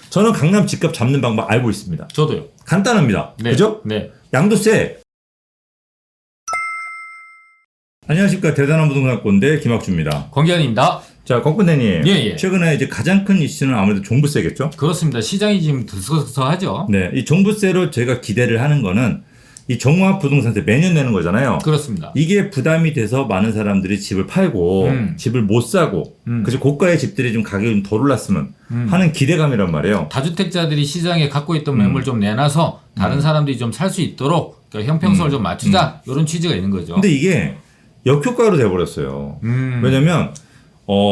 저는 강남 집값 잡는 방법 알고 있습니다. 저도요. 간단합니다. 네. 그죠? 네. 양도세. 안녕하십니까. 대단한 부동산 꼰대 김학주입니다. 권기환입니다. 자, 권군대님. 예. 최근에 이제 가장 큰 이슈는 아무래도 종부세겠죠? 그렇습니다. 시장이 지금 들썩들썩하죠. 네. 이 종부세로 저희가 기대를 하는 거는 이 종합 부동산세 매년 내는 거잖아요. 그렇습니다. 이게 부담이 돼서 많은 사람들이 집을 팔고 집을 못 사고 그래서 고가의 집들이 좀 가격이 좀 덜 올랐으면 하는 기대감이란 말이에요. 다주택자들이 시장에 갖고 있던 매물 좀 내놔서 다른 사람들이 좀 살 수 있도록 그러니까 형평성을 좀 맞추자 이런 취지가 있는 거죠. 근데 이게 역효과로 돼버렸어요. 왜냐면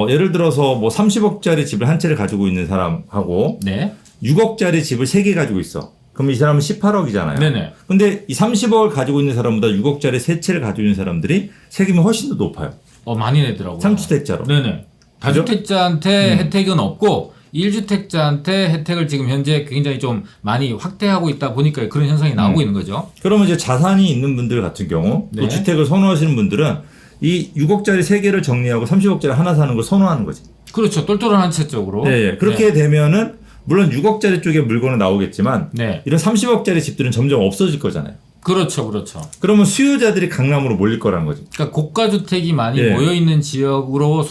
예를 들어서 뭐 30억짜리 집을 한 채를 가지고 있는 사람하고 네. 6억짜리 집을 3개 가지고 있어. 그럼 이 사람은 18억이잖아요. 네네. 근데 이 30억을 가지고 있는 사람보다 6억짜리 3채를 가지고 있는 사람들이 세금이 훨씬 더 높아요. 많이 내더라고요. 3주택자로. 네네. 다주택자한테 혜택은 없고 1주택자한테 혜택을 지금 현재 굉장히 좀 많이 확대하고 있다 보니까 그런 현상이 나오고 있는 거죠. 그러면 이제 자산이 있는 분들 같은 경우 또 네. 주택을 선호하시는 분들은 이 6억짜리 3개를 정리하고 30억짜리 하나 사는 걸 선호하는 거지. 그렇죠. 똘똘한 한 채 쪽으로. 네, 그렇게 되면은 물론 6억짜리 쪽에 물건은 나오겠지만 네. 이런 30억짜리 집들은 점점 없어질 거잖아요. 그렇죠. 그렇죠. 그러면 수요자들이 강남으로 몰릴 거라는 거지. 그러니까 고가 주택이 많이 예. 모여 있는 지역으로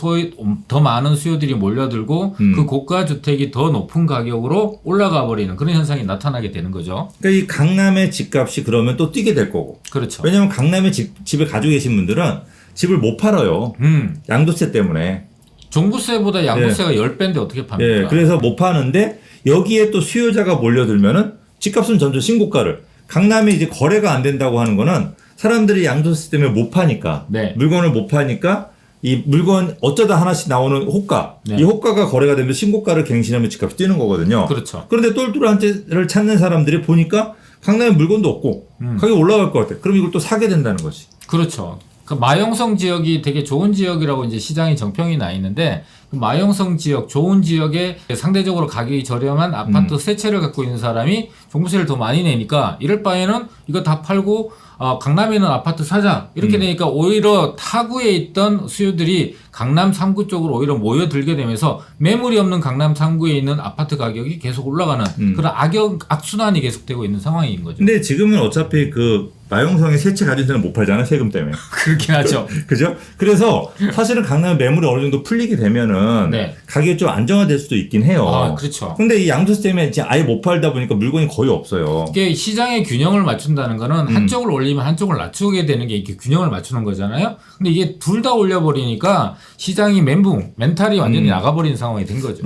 더 많은 수요들이 몰려들고 그 고가 주택이 더 높은 가격으로 올라가 버리는 그런 현상이 나타나게 되는 거죠. 그러니까 이 강남의 집값이 그러면 또 뛰게 될 거고. 그렇죠. 왜냐하면 강남에 집을 가지고 계신 분들은 집을 못 팔아요. 양도세 때문에. 종부세보다 양도세가 10배인데 어떻게 팝니까? 예, 그래서 못 파는데 여기에 또 수요자가 몰려들면은 집값은 점점 신고가를. 강남에 이제 거래가 안 된다고 하는 거는 사람들이 양도세 때문에 못 파니까 네. 물건을 못 파니까 이 물건 어쩌다 하나씩 나오는 호가 네. 이 호가가 거래가 되면 신고가를 갱신하면 집값이 뛰는 거거든요. 그렇죠. 그런데 똘똘한 채를 찾는 사람들이 보니까 강남에 물건도 없고 가격이 올라갈 것 같아. 그럼 이걸 또 사게 된다는 거지. 그렇죠. 그 마용성 지역이 되게 좋은 지역이라고 이제 시장이 정평이 나 있는데 그 마용성 지역, 좋은 지역에 상대적으로 가격이 저렴한 아파트 세 채를 갖고 있는 사람이 종부세를 더 많이 내니까 이럴 바에는 이거 다 팔고 강남에 있는 아파트 사자 이렇게 되니까 오히려 타구에 있던 수요들이 강남 3구 쪽으로 오히려 모여들게 되면서 매물이 없는 강남 3구에 있는 아파트 가격이 계속 올라가는 그런 악순환이 계속되고 있는 상황인 거죠. 근데 지금은 어차피 그 마용성에 세 채 가진 데는 못 팔잖아요. 세금 때문에. 그렇긴 하죠. 그죠? 그래서 사실은 강남 매물이 어느 정도 풀리게 되면은 네. 가격이 좀 안정화될 수도 있긴 해요. 그렇죠. 근데 이 양도세 때문에 이제 아예 못 팔다 보니까 물건이 거의 없어요. 이게 시장의 균형을 맞춘다는 거는 한쪽을 올리면 한쪽을 낮추게 되는 게 이렇게 균형을 맞추는 거잖아요. 근데 이게 둘 다 올려버리니까 시장이 멘탈이 완전히 나가버리는 상황이 된 거죠.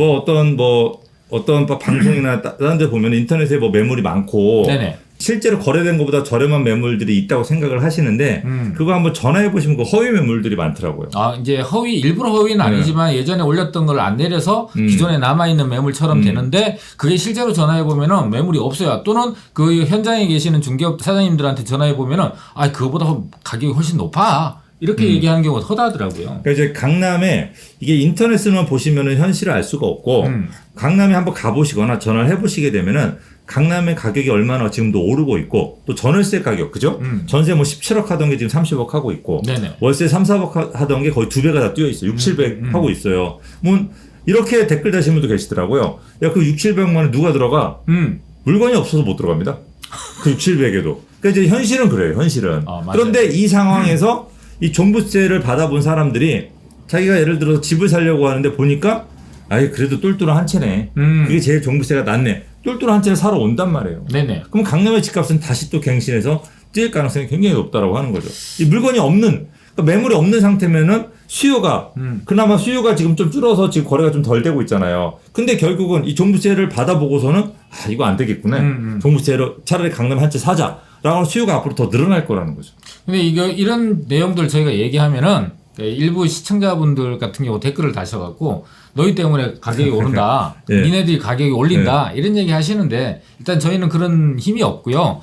어떤 방송이나 다른 데 보면 인터넷에 뭐 매물이 많고 네네. 실제로 거래된 것보다 저렴한 매물들이 있다고 생각을 하시는데 그거 한번 전화해 보시면 그 허위 매물들이 많더라고요. 이제 일부러 허위는 아니지만 예전에 올렸던 걸 안 내려서 기존에 남아있는 매물처럼 되는데 그게 실제로 전화해보면은 매물이 없어요. 또는 그 현장에 계시는 중개업 사장님들한테 전화해보면은 그거보다 가격이 훨씬 높아. 이렇게 얘기하는 경우가 허다하더라고요. 그러니까 이제 강남에 이게 인터넷으로만 보시면은 현실을 알 수가 없고 강남에 한번 가보시거나 전화를 해보시게 되면은 강남의 가격이 얼마나 지금도 오르고 있고 또 전월세 가격 그죠? 전세 뭐 17억 하던 게 지금 30억 하고 있고 네네. 월세 3, 4억 하던 게 거의 2배가 다 뛰어 있어요. 6, 700 하고 있어요. 뭐 이렇게 댓글 다신 분도 계시더라고요. 야, 그 6, 700만 원 누가 들어가? 물건이 없어서 못 들어갑니다. 그 6, 700에도. 그러니까 이제 현실은 그래요. 현실은. 그런데 이 상황에서 이 종부세를 받아본 사람들이 자기가 예를 들어서 집을 살려고 하는데 보니까 그래도 똘똘한 한 채네. 그게 제일 종부세가 낮네. 똘똘한 한 채를 사러 온단 말이에요. 네네. 그럼 강남의 집값은 다시 또 갱신해서 뛸 가능성이 굉장히 높다라고 하는 거죠. 이 물건이 없는, 그러니까 매물이 없는 상태면은 수요가, 그나마 수요가 지금 좀 줄어서 지금 거래가 좀 덜 되고 있잖아요. 근데 결국은 이 종부세를 받아보고서는 이거 안 되겠구나. 종부세로 차라리 강남 한 채 사자. 라고 수요가 앞으로 더 늘어날 거라는 거죠. 근데 이런 내용들 저희가 얘기하면은 일부 시청자분들 같은 경우 댓글을 다셔갖고 너희 때문에 가격이 오른다. 네. 니네들이 가격이 올린다. 이런 얘기 하시는데 일단 저희는 그런 힘이 없고요.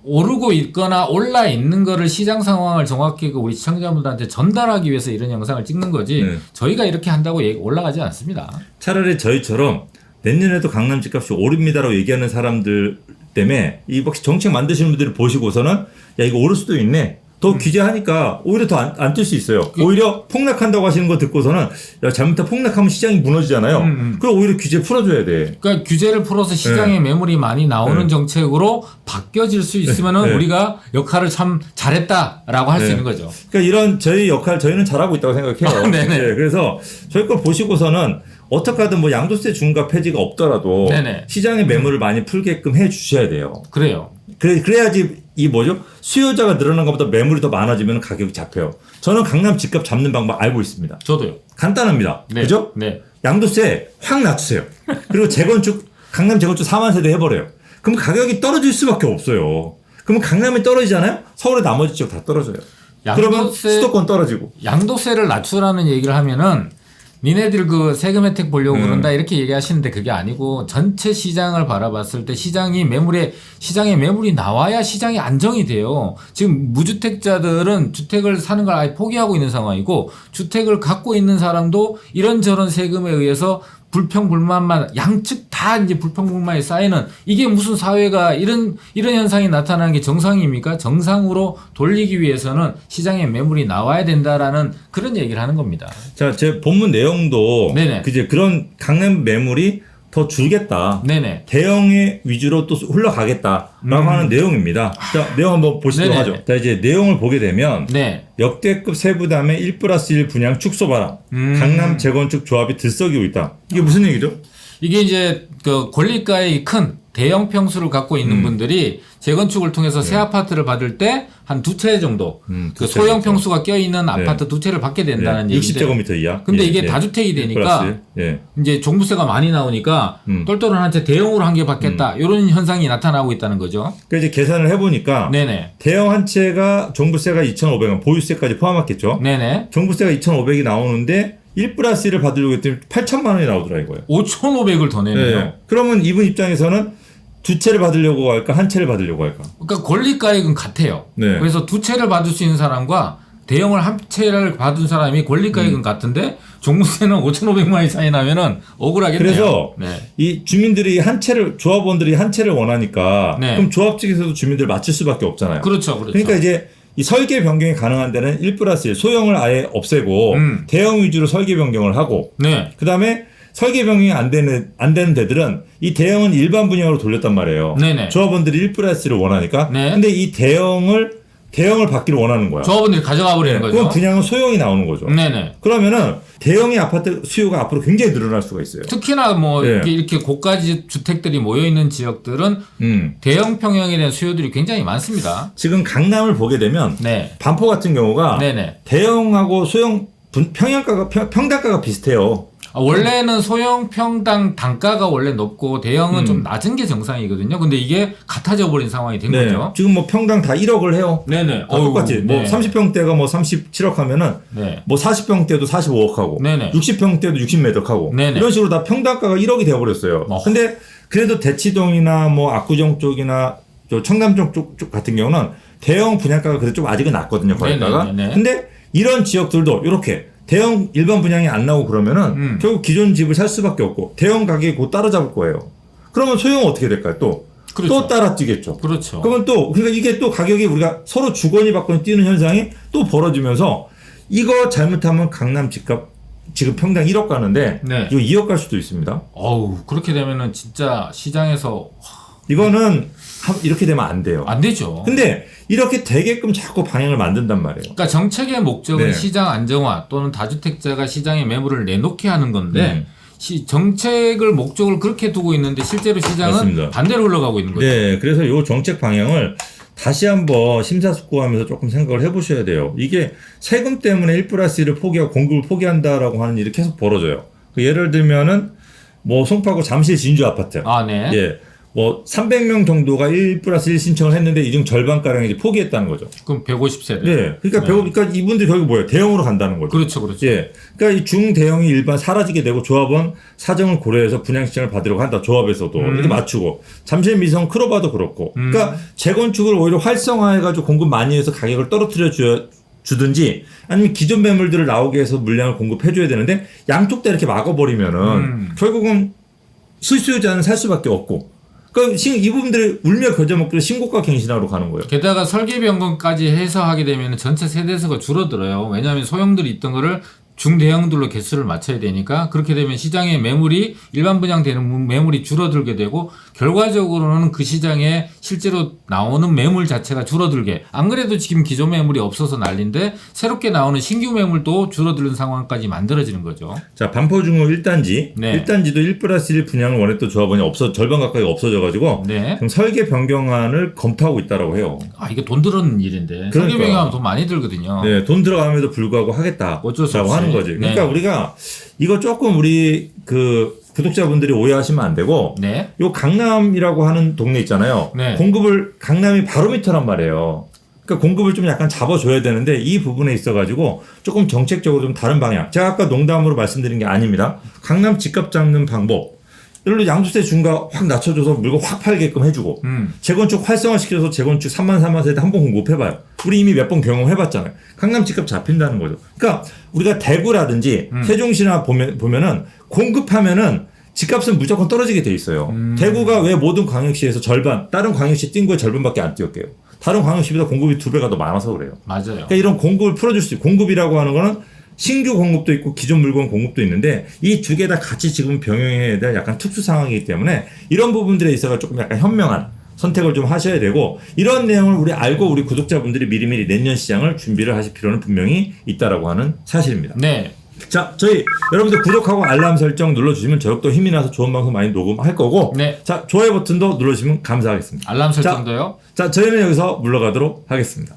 오르고 있거나 올라 있는 거를 시장 상황을 정확히 우리 시청자분들한테 전달하기 위해서 이런 영상을 찍는 거지 저희가 이렇게 한다고 올라가지 않습니다. 차라리 저희처럼 내년에도 강남 집값이 오릅니다라고 얘기하는 사람들 때문에 이 정책 만드시는 분들이 보시고서는 이거 오를 수도 있네. 더 규제하니까 오히려 더 안 뜰 수 있어요. 오히려 폭락한다고 하시는 거 듣고서는 야, 잘못하면 폭락하면 시장이 무너지잖아요. 그럼 오히려 규제 풀어줘야 돼. 그러니까 규제를 풀어서 시장에 매물이 많이 나오는 정책으로 바뀌어질 수 있으면은 우리가 역할을 참 잘했다라고 할 수 있는 거죠. 그러니까 이런 저희 역할 저희는 잘하고 있다고 생각해요. 네네. 네, 그래서 저희 걸 보시고서는 어떻게 하든 뭐 양도세 중과 폐지가 없더라도 네네. 시장의 매물을 많이 풀게끔 해 주셔야 돼요. 그래요. 그래야지 이 뭐죠? 수요자가 늘어난 것보다 매물이 더 많아지면 가격이 잡혀요. 저는 강남 집값 잡는 방법 알고 있습니다. 저도요. 간단합니다. 네. 그죠? 네. 양도세 확 낮추세요. 그리고 재건축, 강남 재건축 4만 세대 해버려요. 그럼 가격이 떨어질 수밖에 없어요. 그러면 강남이 떨어지잖아요? 서울의 나머지 지역 다 떨어져요. 그러면 수도권 떨어지고. 양도세를 낮추라는 얘기를 하면은 니네들 그 세금 혜택 보려고 그런다 이렇게 얘기하시는데 그게 아니고 전체 시장을 바라봤을 때 시장에 매물이 나와야 시장이 안정이 돼요. 지금 무주택자들은 주택을 사는 걸 아예 포기하고 있는 상황이고 주택을 갖고 있는 사람도 이런저런 세금에 의해서 불평불만만 양측 다 이제 불평불만이 쌓이는 이게 무슨 사회가 이런 현상이 나타나는 게 정상입니까? 정상으로 돌리기 위해서는 시장에 매물이 나와야 된다라는 그런 얘기를 하는 겁니다. 자, 제 본문 내용도 네네. 그제 그런 강남 매물이 더 줄겠다. 네네. 대형의 위주로 또 흘러가겠다라고 하는 내용입니다. 자, 내용 한번 보시도록 네네. 하죠. 자, 이제 내용을 보게 되면 네. 역대급 세부담의 1+1 분양 축소 바람, 강남 재건축 조합이 들썩이고 있다. 이게 무슨 얘기죠? 이게 이제 그 권리가의 큰 대형 평수를 갖고 있는 분들이 재건축을 통해서 새 아파트를 받을 때 한 두 채 정도 그 소형 평수가 껴있는 아파트 두 채를 받게 된다는 얘기죠. 60제곱미터 이하. 근데 이게 다주택이 되니까 이제 종부세가 많이 나오니까 똘똘한 한 채 대형으로 한 개 받겠다 이런 현상이 나타나고 있다는 거죠. 그래서 이제 계산을 해보니까 네네. 대형 한 채가 종부세가 2,500원, 보유세까지 포함했겠죠. 네네. 종부세가 2,500이 나오는데 1+1을 받으려고 했더니 8천만 원이 나오더라 이거예요. 5,500을 더 내네요. 네. 그러면 이분 입장에서는 두 채를 받으려고 할까 한 채를 받으려고 할까? 그러니까 권리가액은 같아요. 네. 그래서 두 채를 받을 수 있는 사람과 대형을 한 채를 받은 사람이 권리가액은 같은데 종부세는 5,500만 원 차이 나면은 억울하겠네요. 그래서 네. 이 주민들이 한 채를 조합원들이 한 채를 원하니까 네. 그럼 조합 측에서도 주민들 맞출 수밖에 없잖아요. 그렇죠. 그러니까 이제 이 설계 변경이 가능한 데는 1+1 소형을 아예 없애고 대형 위주로 설계 변경을 하고 네. 그다음에 설계 변경이 안 되는 데들은 이 대형은 일반 분양으로 돌렸단 말이에요. 네네. 조합원들이 1+1을 원하니까. 네. 근데 이 대형을 받기를 원하는 거야. 조합원들이 가져가 버리는 거죠. 그럼 분양은 소형이 나오는 거죠. 네네. 그러면은 대형의 아파트 수요가 앞으로 굉장히 늘어날 수가 있어요. 특히나 뭐 이렇게 고가지 주택들이 모여 있는 지역들은 대형 평형에 대한 수요들이 굉장히 많습니다. 지금 강남을 보게 되면 네. 반포 같은 경우가 네네. 대형하고 소형 평당가가 비슷해요. 원래는 소형 평당 단가가 원래 높고 대형은 좀 낮은 게 정상이거든요. 근데 이게 같아져 버린 상황이 된 거죠. 지금 뭐 평당 다 1억을 해요. 네네. 다 똑같이. 뭐 30평대가 뭐 37억 하면은 뭐 40평대도 45억 하고 60평대도 60매덕 하고 이런 식으로 다 평당가가 1억이 되어 버렸어요. 근데 그래도 대치동이나 뭐 압구정 쪽이나 저 청담동 쪽 같은 경우는 대형 분양가가 그래도 좀 아직은 낮거든요. 거래가가. 근데 이런 지역들도 이렇게 대형 일반 분양이 안 나오고 그러면은 결국 기존 집을 살 수밖에 없고 대형 가격이 곧 따라잡을 거예요. 그러면 소형은 어떻게 될까요? 또 따라뛰겠죠. 그렇죠. 그러면 또 그러니까 이게 또 가격이 우리가 서로 주거니 받거니 뛰는 현상이 또 벌어지면서 이거 잘못하면 강남 집값 지금 평당 1억 가는데 이거 2억 갈 수도 있습니다. 그렇게 되면은 진짜 시장에서 이거는 이렇게 되면 안 돼요. 안 되죠. 근데 이렇게 되게끔 자꾸 방향을 만든단 말이에요. 그러니까 정책의 목적은 시장 안정화 또는 다주택자가 시장에 매물을 내놓게 하는 건데 정책을 목적을 그렇게 두고 있는데 실제로 시장은 맞습니다. 반대로 흘러가고 있는 거죠. 네, 그래서 이 정책 방향을 다시 한번 심사숙고하면서 조금 생각을 해보셔야 돼요. 이게 세금 때문에 1+1을 포기하고 공급을 포기한다라고 하는 일이 계속 벌어져요. 예를 들면은 뭐 송파구 잠실 진주 아파트. 네. 예. 뭐 300명 정도가 1+1 신청을 했는데 이 중 절반가량이 이제 포기했다는 거죠. 그럼 150세대. 네. 그러니까 이분들이 결국 뭐예요? 대형으로 간다는 거죠. 그렇죠. 예. 그러니까 이 중대형이 일반 사라지게 되고 조합원 사정을 고려해서 분양 신청을 받으려고 한다. 조합에서도 이렇게 맞추고 잠실 미성 크로바도 그렇고. 그러니까 재건축을 오히려 활성화해가지고 공급 많이 해서 가격을 떨어뜨려 주든지 아니면 기존 매물들을 나오게 해서 물량을 공급해줘야 되는데 양쪽 다 이렇게 막아버리면은 결국은 수요자는 살 수밖에 없고. 그러니까 이 부분들이 울며 겨자 먹기로 신고가 갱신하러 가는 거예요. 게다가 설계 변경까지 해서 하게 되면 전체 세대수가 줄어들어요. 왜냐하면 소형들이 있던 거를 중대형들로 개수를 맞춰야 되니까 그렇게 되면 시장의 매물이 일반 분양되는 매물이 줄어들게 되고 결과적으로는 그 시장에 실제로 나오는 매물 자체가 줄어들게 안 그래도 지금 기존 매물이 없어서 난리인데 새롭게 나오는 신규 매물도 줄어드는 상황까지 만들어지는 거죠. 자, 반포중구 1단지. 네. 1단지도 1+1 분양을 원했던 조합원이 절반 가까이 없어져가지고 네. 지금 설계 변경안을 검토하고 있다라고 해요. 아 이게 돈 들었는 일인데 설계 그러니까. 변경하면 돈 많이 들거든요. 네, 돈 들어감에도 불구하고 하겠다. 어쩔 수 라고 없이. 하는 거지. 그러니까 네. 우리가 이거 조금 우리 그 구독자분들이 오해하시면 안 되고 네. 요 강남이라고 하는 동네 있잖아요. 네. 공급을 강남이 바로 밑이란 말이에요. 그러니까 공급을 좀 약간 잡아줘야 되는데 이 부분에 있어가지고 조금 정책적으로 좀 다른 방향. 제가 아까 농담으로 말씀드린 게 아닙니다. 강남 집값 잡는 방법. 예를 들어 양도세 중과 확 낮춰줘서 물건 확 팔게끔 해주고 재건축 활성화시켜서 재건축 3만 4만 세대 한번 공급해봐요. 우리 이미 몇 번 경험해봤잖아요. 강남 집값 잡힌다는 거죠. 그러니까 우리가 대구라든지 세종시나 보면은 공급하면은 집값은 무조건 떨어지게 돼 있어요. 대구가 왜 모든 광역시에서 절반, 다른 광역시 뛴 거에 절반밖에 안 뛰었게요. 다른 광역시보다 공급이 2배가 더 많아서 그래요. 맞아요. 그러니까 이런 공급을 풀어줄 수 있고 공급이라고 하는 거는 신규 공급도 있고 기존 물건 공급도 있는데 이 두 개 다 같이 지금 병행해야 될 약간 특수 상황이기 때문에 이런 부분들에 있어서 조금 약간 현명한 선택을 좀 하셔야 되고 이런 내용을 우리 알고 우리 구독자분들이 미리미리 내년 시장을 준비를 하실 필요는 분명히 있다라고 하는 사실입니다. 네. 자, 저희 여러분들 구독하고 알람 설정 눌러주시면 저녁도 힘이 나서 좋은 방송 많이 녹음할 거고 네. 자, 좋아요 버튼도 눌러주시면 감사하겠습니다. 알람 설정도요. 자, 저희는 여기서 물러가도록 하겠습니다.